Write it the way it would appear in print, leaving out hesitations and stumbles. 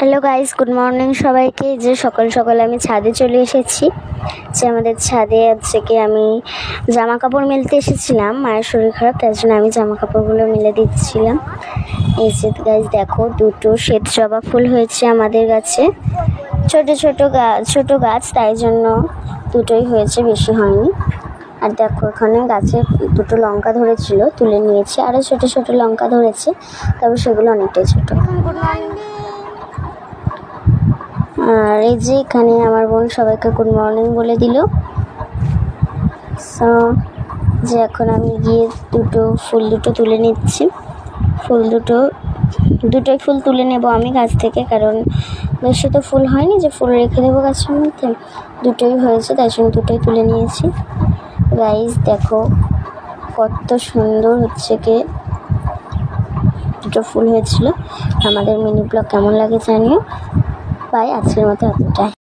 Hello guys, good morning সবাইকে। যে সকাল সকাল আমি ছাদে চলে এসেছি। যে আমাদের ছাদে হচ্ছে কি আমি জামা কাপড় মেলতে এসেছিলাম। মায়ের শরীর খারাপ, তার জন্য আমি জামা কাপড়গুলো মেলে দিচ্ছিলাম। এই যে গাইস দেখো, দুটো শ্বেত জবা ফুল হয়েছে আমাদের গাছে। ছোট গাছ, তাই জন্য দুটোই হয়েছে, বেশি হয়নি। আর দেখো এখানে গাছে দুটো লঙ্কা ধরেছিল, তুলে নিয়েছি। আরও ছোট ছোট লঙ্কা ধরেছে, তবে সেগুলো অনেকটাই ছোট। আর এই যে এখানে আমার বোন সবাইকে গুড মর্নিং বলে দিল। সো যে এখন আমি গিয়ে ফুল দুটো তুলে নিচ্ছি। দুটোই ফুল তুলে নেব আমি গাছ থেকে, কারণ বেশি তো ফুল হয়নি যে ফুল রেখে দেবো গাছের মধ্যে। দুটোই হয়েছে, তাই জন্য দুটোই তুলে নিয়েছি। গাইস দেখো কত সুন্দর হচ্ছে কি দুটো ফুল হয়েছিল। আমাদের মিনি ব্লগ কেমন লাগে জানিও। বাই, আজকের মতো এতটাই।